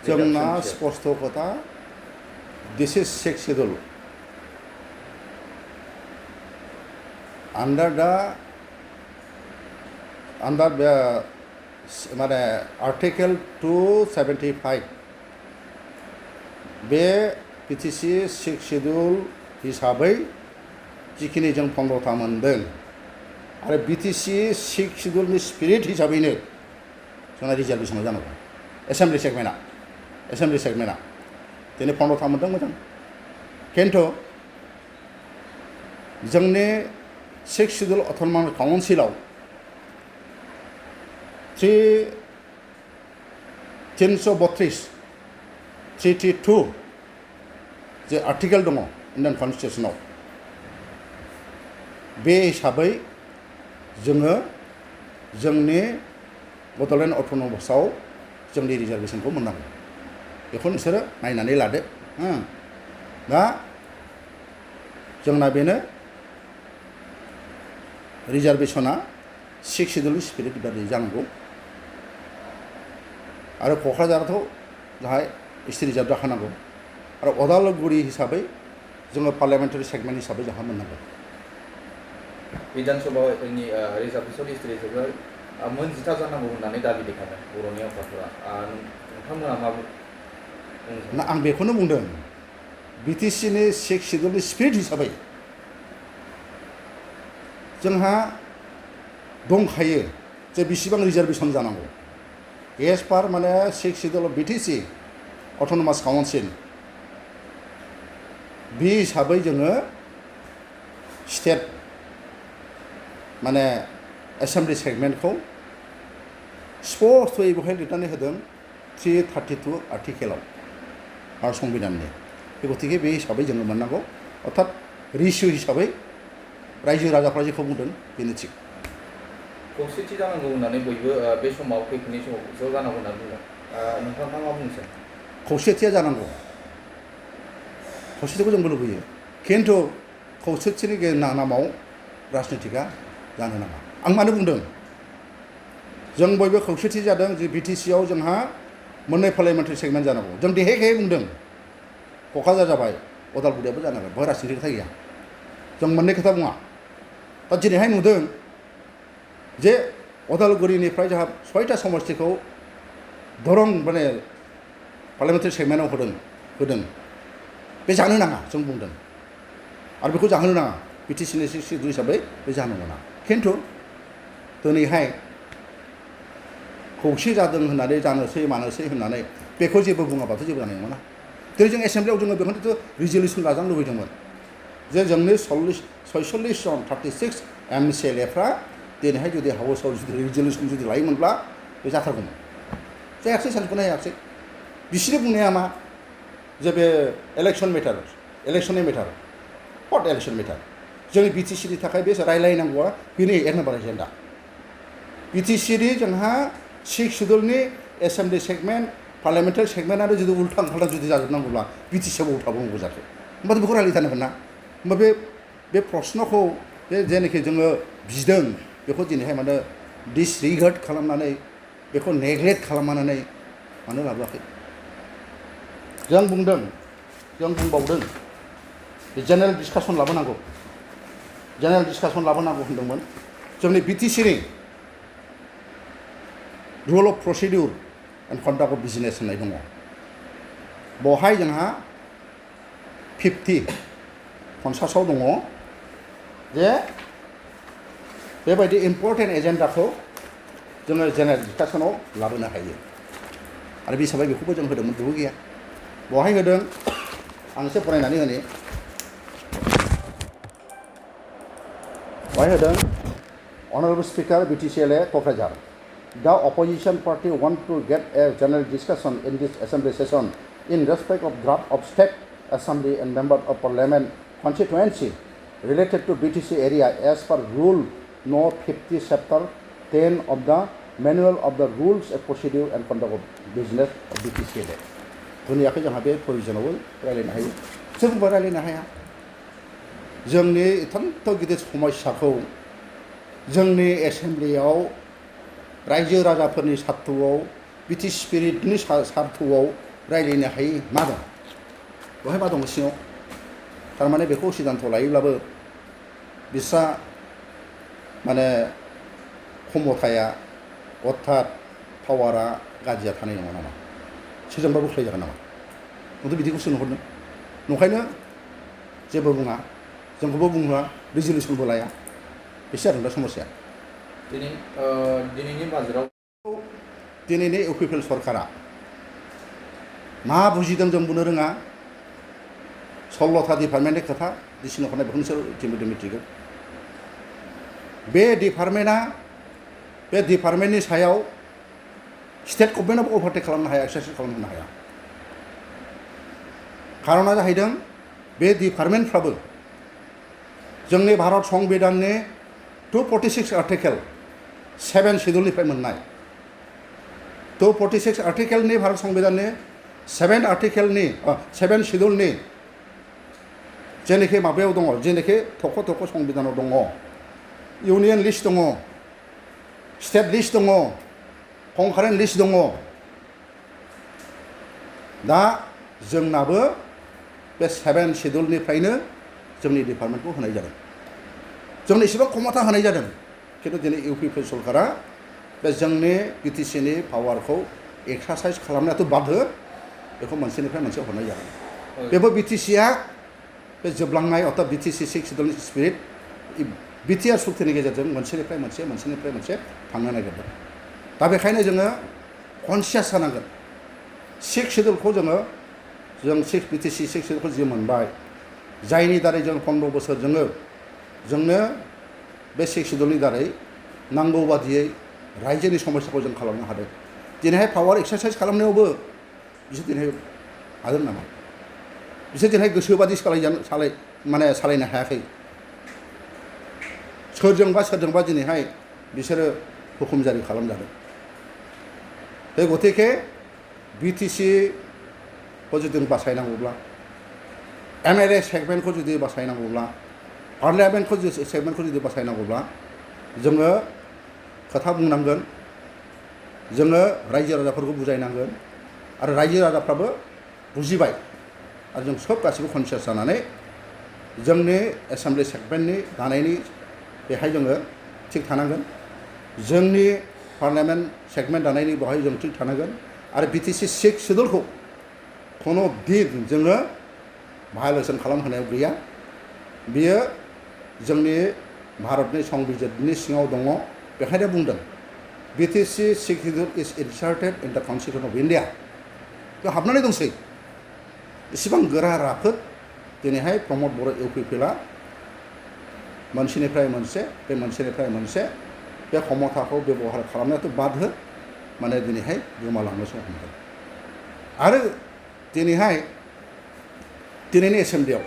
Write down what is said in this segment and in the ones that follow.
जोंना स्पष्ट खोथा दिस इज सिक्स शेड्यूल under the माने आर्टिकल 275 बे बिटिसि सिक्स शेड्यूल हिसाबै जिखिनि जों फन्द्रथा मोनदों आरो बिटिसि सिक्स शेड्यूलनि स्पिरिट हिसाबैनो जोंना रिजार्भेसनाव जानांगौ एसेम्बलि सेगमेन्टआ दिनै फन्द्रथा मोनदों मोजां खिन्थु जोंनि सिक्स शेड्यूल अट'नमास काउन्सिलाव 332 जे आर्टिकेल दङ इन्डियान कन्स्टिटिउसनाव बे हिसाबै जोङो जोंनि बड'लेण्ड अट'नमासाव जोंनि रिजार्भेसनखौ मोननांगौ बेखौ नोंसोरो नायनानै लादो दा जोंना बेनो रिजार्भेसना सिक्स शेड्यूलनि स्पिरिट बायदि जानांगौ आरो क'क्राझाराथ' गाहाय एसटि रिजार्भ जाखानांगौ आरो अदालगुरि हिसाबै जोङो पार्लियामेन्टारि सेगमेन्ट हिसाबै जोंहा मोननांगौ विधान सभानि रिजार्भेसन हिस्ट्रिखौ मोनजिथा जानांगौ होननानै दाबि देखायदों बर'नि आफादफोरा नोंथांमोना मा ना आं बेखौनो बुंदों बिटिसिनि सिक्स शेड्यूलनि स्पिरिट हिसाबै जोंहा दंखायो जे बेसेबां रिजार्भेसन जानांगौ एज पार माने six schedule BTC autonomous council बे हिसाबै जोङो स्टेट माने एसेम्बलि सेगमेन्टखौ स्पष्टयै बेवहाय लिरनानै होदों 332 आर्टिकेलाव आरो संबिधाननि गतिके बे हिसाबै जोङो मोननांगौ अर्थात रेशिय' हिसाबै रायजो राजाफ्रा जेखौ बुंदों बेनो थिग खौसेथि जानांगौ होननानै बयबो बे समाव फैफिननाय समाव ज' जानांगौ होननानै बुंदों नोंथाङा मा बुंनो सानो खौसेथिया जानांगौ खौसेथिखौ जोंबो लुबैयो खिन्थु खौसेथिनि नामाव राजनितिका जानो नाङा आं मानो बुंदों जों बयबो खौसेथि जादों जे बिटिसिआव जोंहा मोननै पार्लियामेन्टारि सेगमेन्ट जानांगौ जों देहाय बुंदों क'क्राझार जाबाय अदालगुरियाबो जानांगोन बेवहाय राजनितिक खोथा गैया जों मोननै खोथा बुङा दा दिनैहाय नुदों जे अदालगुरिनिफ्राय जोंहा 6टा समष्टिखौ दरं माने पार्लियामेन्टारि सेगमेन्टआव होदों बे जानो नाङा जों बुंदों आरो बेखौ जाहोनो नाङा बिटिसिनि सिक्स शेड्यूल हिसाबै बे जानो मोना खिन्थु दिनैहाय खौसे जादों होननानै जानोसै मानोसै होननानै बेखौ जेबो बुङाबाथ' जेबो जानाय नङा दिनै जों एसेम्बलियाव जोङो बेखौनोथ' रिजलिउसन लाजानो लुबैदोंमोन जे जोंनि 46 जन 36 MCLAफ्रा दिनैहाय जुदि हाउसआव जुदि रिजलिउसन जुदि लायोमोनब्ला बे जाथारगौमोन जायाखिसै सानखौनो हायाखिसै बिसोरनि बुंनाया मा जे बे इलेक्सन मेटार हट इलेक्सन मेटार जोंनि बिटिसिनि थाखाय बे रायलायनांगौआ बेनो एक नाम्बार एजेन्डा बिटिसिनि जोंहा सिक्स शेड्यूलनि एसेम्बलि सेगमेन्ट पार्लियामेन्टारि सेगमेन्टआनो जुदि उल्थां फाल्थां जुदि जाजोबनांगौब्ला बिटिसिआव उल्थाबो जाखो होमबा बेखौ रायलायथारनांगोन ना होमबा बे प्रश्नखौ बे जेनाखि जोङो बिदों बेखौ दिनैहाय मानो डिसरिगार्ड खालामनानै बेखौ नेग्लेक्ट खालामनानै मानो लाबोआखै जों बुंबावदों जेनेरेल डिसकासन लाबोनांगौ होनदोंमोन जोंनि बिटिसिनि rule of procedure and conduct of business होननाय दङ बेवहाय जोंहा 50 दङ जे बेबायदि इम्पर्टेन्ट एजेन्डाखौ जोङो जेनेरेल डिसकासनाव लाबोनो हायो आरो बे हिसाबै बेखौबो जों होदोंमोन बेबो गैया बेवहाय होदों आं एसे फरायनानै होनि बेवहाय होदों Honorable Speaker BTCLA Kokrazar the opposition party want to get a general discussion in this assembly session in respect of draft of state assembly and member of parliament constituency related to BTC area as per rule no 50 chapter 10 of the manual of the rules of procedure and conduct of business of BTCLA दुनियाखौ जोंहा बे प्रभिजनावबो रायलायनो हायो जोंबो रायलायनो हाया जोंनि एथान्त गिदिर समस्याखौ जोंनि एसेम्बलियाव रायजो राजाफोरनि सार्थ'आव बिटि स्पिरिटनि सार्थ'आव रायज्लायनो हायि मा दं बेवहाय मा दं सिङाव थारमाने बेखौ सिद्धान्त लायोब्लाबो बिस्रा माने क्षमताया अर्थात पावारा गाज्रिया थानाय नङा नामा सोरजोंबा बुख्लायजागोन नामा नोंथ' बिदिखौसो नुहुरदों नंखायनो जेबो बुङा जोंखौबो बुंहोआ रिजलिउसनबो लाया बेसो आरो दा समस्या दिनैनि बाजेटआव दिनैनि इउपिपिएल सरकारा मा बुजिदों जों बुंनो रोङा 16टा डिपार्टमेन्टनि खोथा डिसिसन हरनाय बेखौनो जों मिथिगौ बे डिपार्टमेन्टनि सायाव स्टेट गभर्नमेन्टआबो अभारटेक खालामनो हाया एक्सारसाइज खालामनो हाया खारना जाहैदों बे डिपार्टमेन्टफ्राबो जोंनि भारत संबिधाननि 246 आर्टिकेल 7 शेड्युलनिफ्राय मोननाय 246 आर्टिकेलनि भारत संबिधाननि 7 आर्टिकेलनि 7 शेड्युलनि जेनेखि माबायाव दङ जेनेखि थख' संबिधानाव दङ इउनियन लिस्ट दङ स्टेट लिस्ट दङ कंकारेन्ट लिस्ट दङ दा जोंनाबो बे 7 शेड्युलनिफ्रायनो जोंनि डिपार्टमेन्टखौ होनाय जादों जोंनो इसेबां क्षमता होनाय जादों खिन्थु दिनै इउपिपिएल सरकारा बे जोंनि बिटिसिनि पावारखौ एक्सारसाइज खालामनायाथ' बाध्य बेखौ मोनसेनिफ्राय मोनसे हरनाय जादों बेबो बिटिसिया बे जोबलांनाय अर्थात बिटिसि 6 शेड्युलनि स्पिरिट बिटिआर सुक्तिनि गेजेरजों मोनसेनिफ्राय मोनसे थांनो नागिरदों दा बेखायनो जोङो कनसियास जानांगोन 6 शेड्युलखौ जों बिटिसि 6 शेड्युलखौ जि मोनबाय जायनि दारै जों 15 बोसोर जोंनो बे 6 शेड्युलनि दारै नांगौ बादियै रायजोनि समस्याखौ जों खालामनो हादों दिनैहाय पावार एक्सारसाइज खालामनायावबो बिसोर दिनै हादों नामा बिसोर दिनैहाय गोसोबादि सालायनो हायाखै सोरजोंबा दिनैहाय बिसोरो हुकुम जारि खालामजादों बे गतिके बिटिसिखौ जुदि बासायनांगौब्ला एमएलए सेगमेन्टखौ जुदि बासायनांगौब्ला पार्लियामेन्टखौ सेगमेन्टखौ जुदि बासायनांगौब्ला जोङो खोथा बुंनांगोन जोङो रायजो राजाफोरखौ बुजायनांगोन आरो रायजो राजाफ्राबो बुजिबाय आरो जों सब गासिबो कनसियास जानानै जोंनि एसेम्बलि सेगमेन्टनि दानायनि बेहाय जोङो थिग थानांगोन जोंनि पार्लियामेन्ट सेगमेन्ट दानायनि बेवहाय जों थिग थानांगोन आरो बिटिसि 6 शेड्युलखौ खुनु दिन जोङो भायलेसन खालामहोनायाव गैया बियो जोंनि भारतनि संबिजितनि सिङाव दङ बेखायनो बुंदों BTC 6 schedule is इनसार्टेड in the constitution of India बेयाव हाबनानै दंसै इसेबां गोरा राफोद दिनैहाय प्रमद बर' इउपिपिएलआ मोनसेनिफ्राय मोनसे बे क्षमताखौ बेबहार खालामनायाथ' बाध्य माने दिनैहाय गोमालांनोसो हमदों आरो दिनैनि एसेम्बलियाव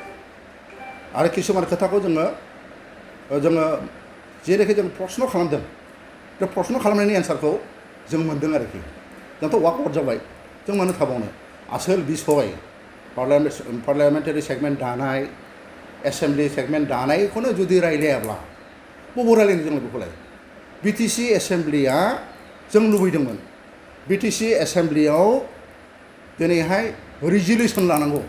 आरो किसुमान खोथाखौ जोङो जेरैखि जों प्रश्न खालामदों बे प्रश्न खालामनायनि एन्सारखौ जों मोन्दों आरोखि जोंथ' वाकआउट जाबाय जों मानो थाबावनो आसोल बिसय पार्लियामेन्टारि सेगमेन्ट दानाय एसेम्बलि सेगमेन्ट दानायखौनो जुदि रायलायाब्ला बबाव रायलायनो जों बेखौलाय बिटिसि एसेम्बलिया जों लुबैदोंमोन बिटिसि एसेम्बलियाव दिनैहाय रिजलिउसन लानांगौ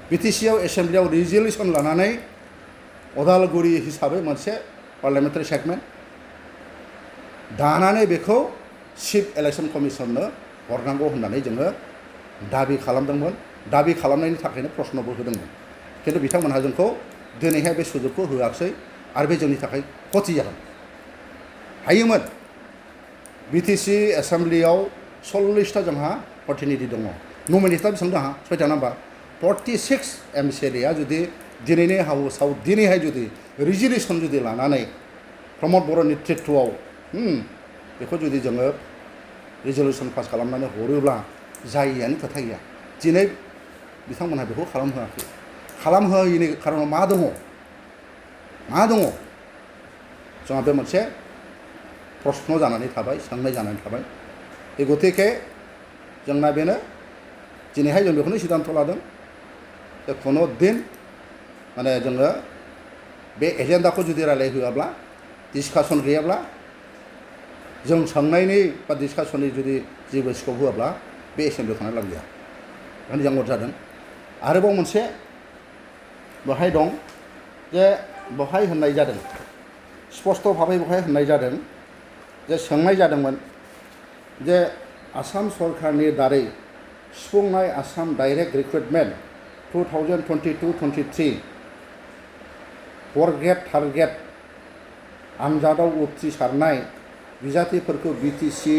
बिटिसिआव एसेम्बलियाव रिजलिउसन लानानै अदालगुरि हिसाबै मोनसे पार्लियामेन्टारि सेगमेन्ट दानानै बेखौ चिफ इलेक्सन कमिसननो हरनांगौ होननानै जोङो दाबि खालामदोंमोन दाबि खालामनायनि थाखायनो प्रश्नबो होदोंमोन खिन्थु बिथांमोनहा जोंखौ दिनैहाय बे सुजुगखौ होआखै आरो बे जोंनि थाखाय खथि जादों हायोमोन बिटिसि एसेम्बलियाव 40टा जोंहा प्रतिनिधि दङ नमिनेटआ बेसेबां दङ 6टा नाम्बार 46 एमसिएलएआ जुदि दिनैनि हाउसआव दिनैहाय जुदि रिजलिउसन जुदि लानानै प्रमद बर' नेतृत्वआव बेखौ जुदि जोङो रिजलिउसन पास खालामनानै हरोब्ला जायैयानो खोथा गैया दिनै बिथांमोनहा बेखौ खालामहोयैनि खारनाव मा दङ जोंहा बे मोनसे प्रश्न जानानै थाबाय सोंनाय जानानै थाबाय बे गतिके जोंना बेनो दिनैहाय जों बेखौनो सिद्धान्त लादों जे खुनु दिन माने जोङो बे एजेन्डाखौ जुदि रायलायहोआब्ला डिसकासन गैयाब्ला जों सोंनायनि बा डिसकासननि जुदि जेबो स्कप होआब्ला बे एसेम्बलियाव थांनो लाब गैया बेखायनो जों गद जादों आरोबाव मोनसे बेहाय दं जे बेहाय होननाय जादों स्पष्ट भाबै बेहाय होननाय जादों जे सोंनाय जादोंमोन जे आसाम सरकारनि दारै सुफुंनाय Assam direct recruitment 2022-23 for target आनजादाव उथ्रिसारनाय बिजाथिफोरखौ बिटिसि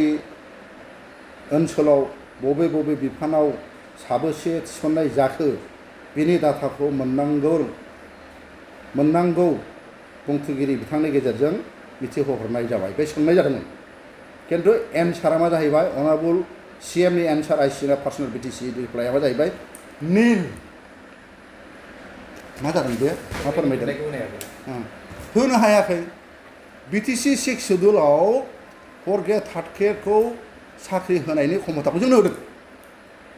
ओनसोलाव बबे बबे बिफानाव साबेसे थिसननाय जाखो बिनि डाटाखौ मोननांगौ बुंथिगिरि बिथांनि गेजेरजों मिथिहोहरनाय जाबाय बे सोंनाय जादोंमोन किन्तु एन्सारा मा जाहैबाय अनारेबल CMनि एन्सार आइसिना पार्सनेल बिटिसि रिप्लाइआ मा जाहैबाय निल मा जादों बे मा फोरमायदों होनो हायाखै बिटिसि 6 शेड्युलाव 4 3 खौ साख्रि होनायनि क्षमताखौ जोंनो होदों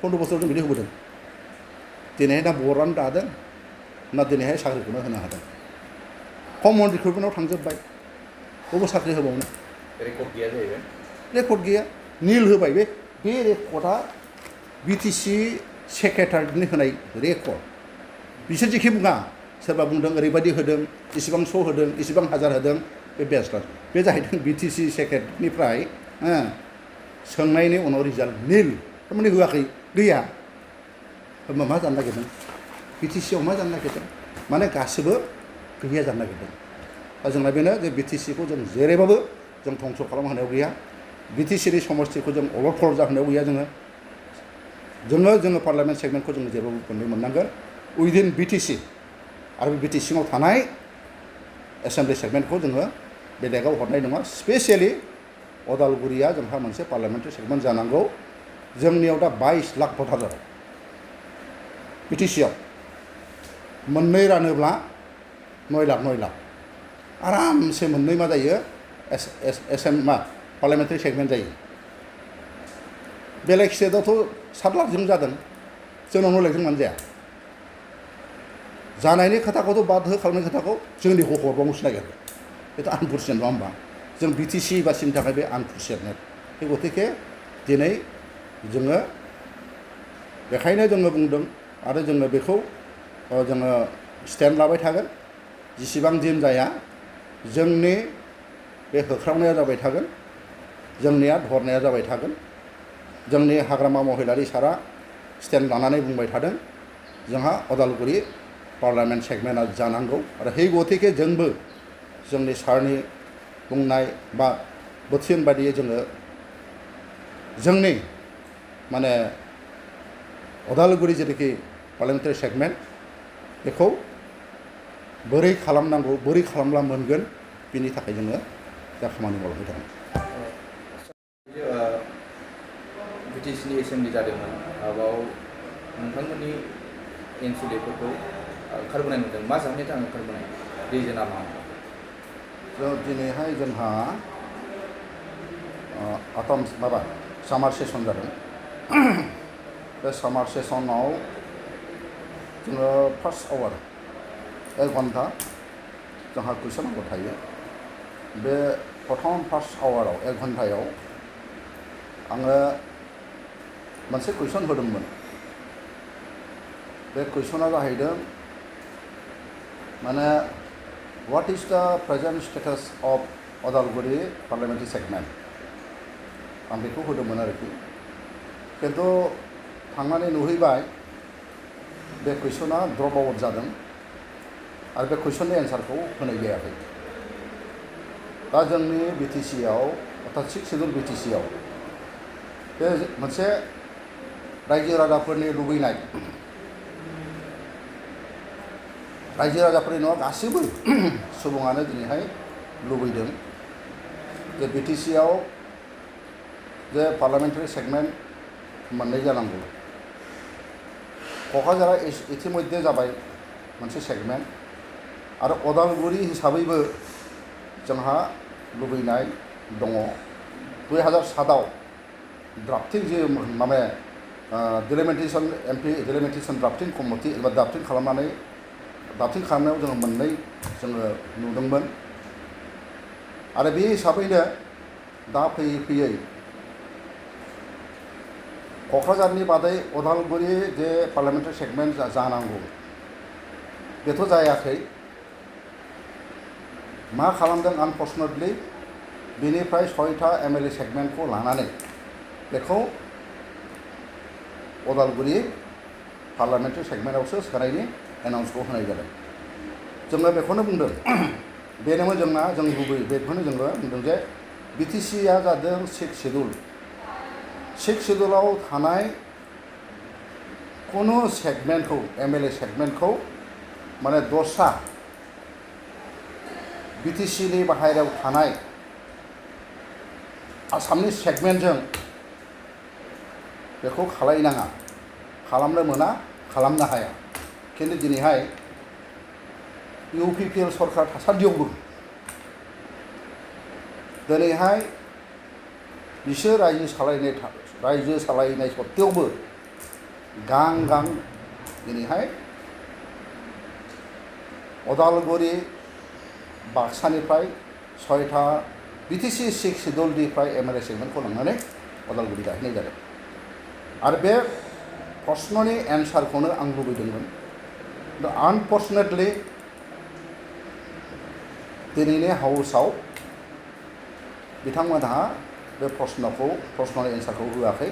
15 बोसोराव जों बिदि होबोदों दिनैहाय दा बरान दादों ना दिनैहाय साख्रिखौनो होनो हादों कमन रिक्रुटमेन्टआव थांजोब्बाय बबे साख्रि होबावनो रेकर्ड गैया जाहैबाय रेकर्ड गैया निल होबाय बे रेकर्डआ बिटिसि सेक्रेटारिनि होनाय रेकर्ड बिसोर जेखि बुङा सोरबा बुंदों ओरैबायदि होदों इसिबां श' होदों इसिबां हाजार होदों बे बेस्लास बे जाहैदों बिटिसि सेक्रेटारिनिफ्राय सोंनायनि उनाव रिजाल्ट निल थारमाने होआखै गैया होमबा मा जानो नागिरदों बिटिसिआव मा जानो नागिरदों माने गासिबो गैया जानो नागिरदों दा जोंना बेनो जे बिटिसिखौ जों जेरैबाबो जों धंस' खालामहोनायाव गैया बिटिसिनि समस्थिखौ जों अलट जाहोनायाव गैया जोङो पार्लियामेन्ट सेगमेन्टखौ जोङो जेरावबो मोननांगोन उइदिन बिटिसि आरो बे बिटिसिआव थानाय एसेम्बलि सेगमेन्टखौ जोङो बेलेगाव हरनाय नङा स्पेसियेलि अदालगुरिया जोंहा मोनसे पार्लियामेन्टारि सेगमेन्ट जानांगौ जोंनियाव दा 22 लाख भटार जाबाय बिटिसिआव मोननै रानोब्ला 9 लाख आरामसे मोननै मा जायो पार्लियामेन्टारि सेगमेन्ट जायो बेलेग स्टेटआवथ' 7 लाखजों जादों जोंनाव 9 लाखजों मानो जाया जानायनि खोथाखौथ' बाद हो खालामनायनि खोथाखौ जोंनिखौ हरबावनोसो नागिरो बेथ' आनफरचुनेट नङा होमबा जों बिटिसि बासिनि थाखाय बे आनफरचुनेट बे गतिके दिनै जोङो बेखायनो जोङो बुंदों आरो जोङो बेखौ जोङो स्टेन्ड लाबाय थागोन जेसेबां दिन जाया जोंनि बे होख्रावनाया जाबाय थागोन जोंनिया धरनाया जाबाय थागोन जोंनि हाग्रामा महिलारि सारा स्टेन्ड लानानै बुंबाय थादों जोंहा अदालगुरि पार्लियामेन्ट सेगमेन्टआ जानांगौ आरो हे गतिके जोंबो जोंनि सारनि बुंनाय बा बोथिन बायदियै जोङो जोंनि माने अदालगुरि जेनाखि पार्लियामेन्टारि सेगमेन्ट बेखौ बोरै खालामनांगौ बोरै खालामब्ला मोनगोन बिनि थाखाय जोङो दा खामानि मावलांबाय दं बिटिसिनि एसेम्बलि जादोंमोन बेयाव नोंथांमोननि एनसुलेफोरखौ ओंखारबोनाय नुदों मा जाहोननि थाखाय ओंखारबोनाय रिजोना मा दिनैहाय जोंहा सामार सेसन जादों बे सामार सेसनाव जोङो फार्स्ट आवार 1 घन्टा जोंहा कुइसन नांगौ थायो बे प्रथम फार्स्ट आवाराव 1 घन्टायाव आङो मोनसे कुइसन होदोंमोन बे कुइसना जाहैदों माने व्हाट इज द present status of Udalguri parliamentary segment आं बेखौ होदोंमोन आरोखि किन्तु थांनानै नुहैबाय बे कुइसना ड्रप आउट जादों आरो बे कुइसननि एन्सारखौ होनाय जायाखै दा जोंनि बिटिसिआव अर्थात 6 शेड्युल बिटिसिआव बे मोनसे रायजो राजाफोरनि लुबैनाय रायजो राजाफोरनि नङा गासैबो सुबुङानो दिनैहाय लुबैदों जे बिटिसिआव जे पार्लियामेन्टारि सेगमेन्ट मोननाय जानांगौ क'क्राझारा इतिमध्ये जाबाय मोनसे सेगमेन्ट आरो अदालगुरि हिसाबैबो जोंहा लुबैनाय दङ 2007आव ड्राफ्टिं जे माने delimitation MP delimitation drafting committee एबा ड्राफ्टिं खालामनायाव जोङो मोननै जोङो नुदोंमोन आरो बे हिसाबैनो दा फैयै क'क्राझारनि बादै उदालगुरि जे पार्लियामेन्टारि सेगमेन्ट जानांगौ बेथ' जायाखै मा खालामदों आनफर्चुनेटलि बेनिफ्राय 6टा MLA सेगमेन्टखौ लानानै बेखौ उदालगुरि पार्लियामेन्टारि सेगमेन्टआवसो सोनायनि एनाउन्सखौ होनाय जादों जोङो बेखौनो बुंदों बेनोमोन जोंना जों गुबै बेखौनो जोङो बुंदों जे BTCआ जादों 6 शेड्युलाव थानाय कुनु सेगमेन्टखौ MLA सेगमेन्टखौ माने दस्रा BTCनि बाहेरायाव थानाय आसामनि सेगमेन्टजों बेखौ खालायनाङा खालामनो मोना खालामनो हाया खिन्थु दिनैहाय UPPL सरकार थासान्दियावबो दिनैहाय बिसोर रायजो सालायनाय सत्तेयावबो गां दिनैहाय उदालगुरि बाक्सानिफ्राय 6टा BTC 6 शेड्युलनिफ्राय MLA सेगमेन्टखौ लांनानै उदालगुरि गायहैनाय जादों आरो बे प्रश्ननि एन्सारखौनो आं लुबैदोंमोन आनफर्चुनेटलि दिनैनि हाउसआव बिथांमोनहा बे प्रश्ननि एन्सारखौ होआखै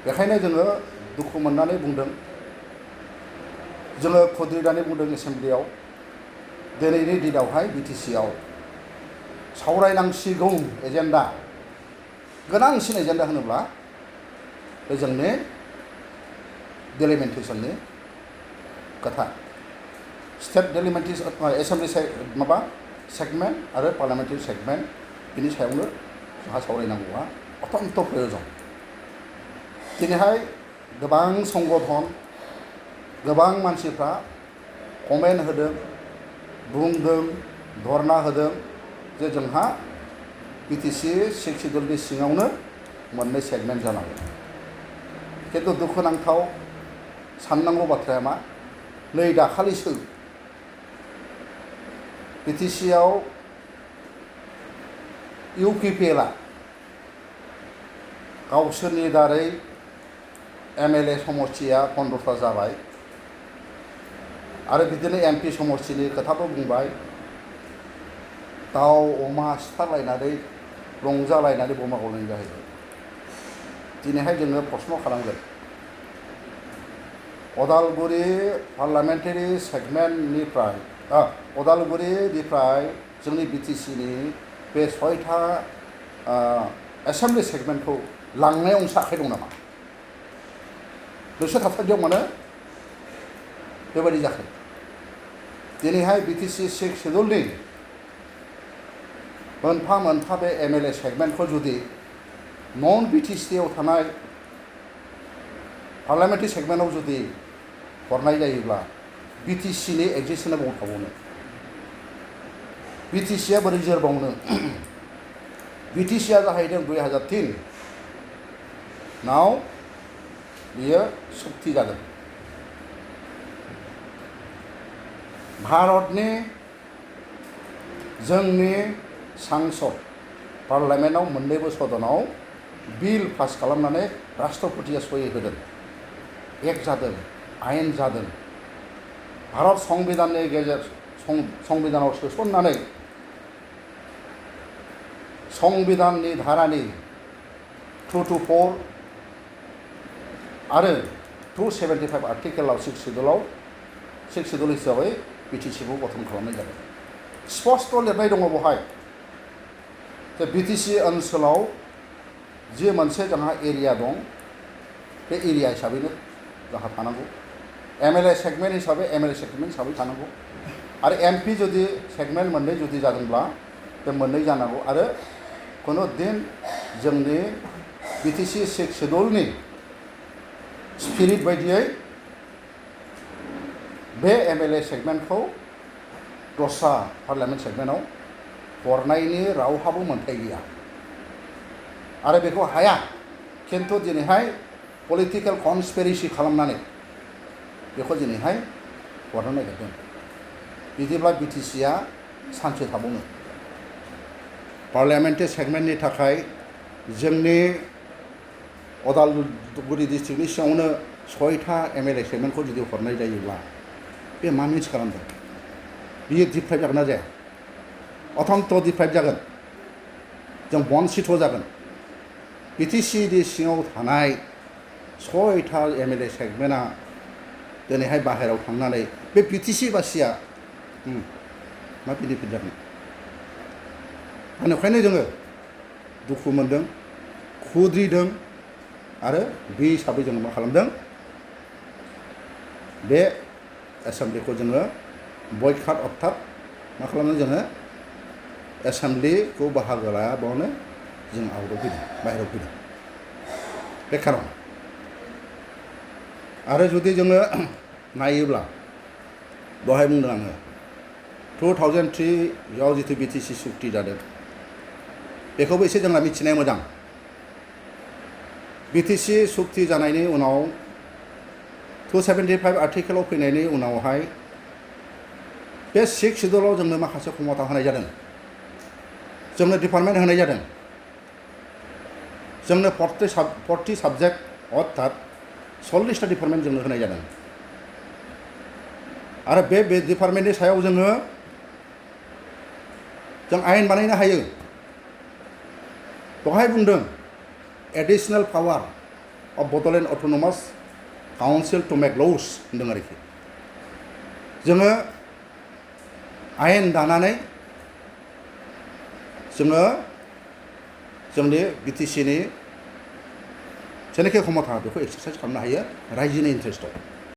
बेखायनो जोङो दुखु मोननानै बुंदों जोङो खुद्रिनानै बुंदों एसेम्ब्लियाव दिनैनि दिनावहाय BTCआव सावरायनांसिगौ एजेन्डा गोनांसिन एजेन्डा होनोब्ला बे जोंनि डेलिमिटेसननि खोथा स्टेट डेलिमिटेसन एसेम्ब्लि सेगमेन्ट आरो पार्लियामेन्टारि सेगमेन्ट बिनि सायावनो जोंहा सावरायनांगौआ अत्यन्त प्रयोजन दिनैहाय गोबां संगठन गोबां मानसिफ्रा कमेन्ट होदों बुंदों धरना होदों जे जोंहा BTC 6 शेड्युलनि सिङावनो मोननै सेगमेन्ट जानांगौ खिन्थु दुखुनांथाव साननांगौ बाथ्राया मा नै दाखालिसो BTCआव UPPLआ गावसोरनि दारै MLA समष्टिया 15टा जाबाय आरो बिदिनो MP समष्टिनि खोथाबो बुंबाय दाउ अमा सिथारलायनानै रंजालायनानै बमा गावलायनाय जाहैबाय दिनैहाय जोङो प्रश्न खालामगोन उदालगुरि पार्लियामेन्टारि सेगमेन्टनिफ्राय उदालगुरिनिफ्राय जोंनि BTCनि बे 6टा एसेम्ब्लि सेगमेन्टखौ लांनायाव नोंसा आखाइ दं नामा नोंसोर थासान्दियाव मानो बेबायदि जाखो दिनैहाय BTC 6 शेड्युलनि मोनफा मोनफा बे MLA सेगमेन्टखौ जुदि नन BTCआव थानाय पार्लियामेन्टारि सेगमेन्टआव जुदि हरनाय जायोब्ला BTCनि एक्जिस्टेन्सआ बबाव थाबावनो BTCआ बोरै जोरबावनो BTCआ जाहैदों 2003 नाव बियो सुक्ति जादों भारतनि जोंनि सांसद पार्लियामेन्टआव मोननैबो सदनाव बिल पास खालामनानै राष्ट्रपतिया सहि होदों एक जादों आयेन जादों भारत संबिधाननि संबिधानाव सोसननानै संबिधाननि धारानि 224 आरो 275 आर्टिकेलाव 6 शेड्युल हिसाबै BTCखौ गठन खालामनाय जादों स्पष्ट लिरनाय दङ बेवहाय जे BTC ओनसोलाव जे मोनसे जोंहा एरिया दं बे एरिया हिसाबैनो जोंहा थानांगौ MLA सेगमेन्ट हिसाबै MLA सेगमेन्ट हिसाबै थानांगौ आरो MP जुदि सेगमेन्ट मोननै जुदि जादोंब्ला बे मोननै जानांगौ आरो कुनु दिन जोंनि BTC 6 शेड्युलनि स्पिरिट बायदियै बे MLA सेगमेन्टखौ दस्रा पार्लियामेन्ट सेगमेन्टआव हरनायनि रावहाबो मोन्थाय गैया आरो बेखौ हाया खिन्थु दिनैहाय पलिटिकेल कनस्पिरेसि खालामनानै बेखौ दिनैहाय हरनो नागिरदों बिदिब्ला BTCआ सानसे थाबावनो पार्लियामेन्टारि सेगमेन्टनि थाखाय जोंनि अदालगुरि डिस्ट्रिक्टनि सिङावनो 6टा MLA सेगमेन्टखौ जुदि हरनाय जायोब्ला बे मा मिन्स खालामदों बियो डिप्राइभ जागोन ना जाया अथन्त डिप्राइभ जागोन जों बन्सिथ जागोन BTC नि सिङाव थानाय 6टा MLA सेगमेन्टआ दिनैहाय बाहेरायाव थांनानै बे BTC बासिया मा बेनिफिट जागोन बेनिखायनो जोङो दुखु मोनदों खुद्रिदों आरो बे हिसाबै जोङो मा खालामदों बे एसेम्ब्लिखौ जोङो बयकाट अर्थात मा खालामदों जोङो एसेम्ब्लिखौ बाहागो लायाबानो जों आउटआव फैदों बाहेरायाव फैदों बे खारन आरो जुदि जोङो नायोब्ला दहाय बुंदों आङो 2003 आव जितु BTC सुक्ति जादों बेखौबो एसे जोंना मिथिनाया मोजां BTC सुक्ति जानायनि उनाव 275 आर्टिकेलाव फैनायनि उनावहाय बे 6 शिड्युलाव जोंनो माखासे क्षमता होनाय जादों जोंनो डिपार्टमेन्ट होनाय जादों जोंनो 40 साबजेक्ट अर्थात 40टा डिपार्टमेन्ट जोंनो होनाय जादों आरो बे डिपार्टमेन्टनि सायाव जों आयेन बानायनो हायो दहाय बुंदों additional power of Bodoland autonomous council to make laws होनदों आरोखि जोङो आयेन दानानै जोङो जोंनि BTC नि जेनाखि क्षमता बेखौ एक्सारसाइज खालामनो हायो रायजोनि इन्टारेस्टआव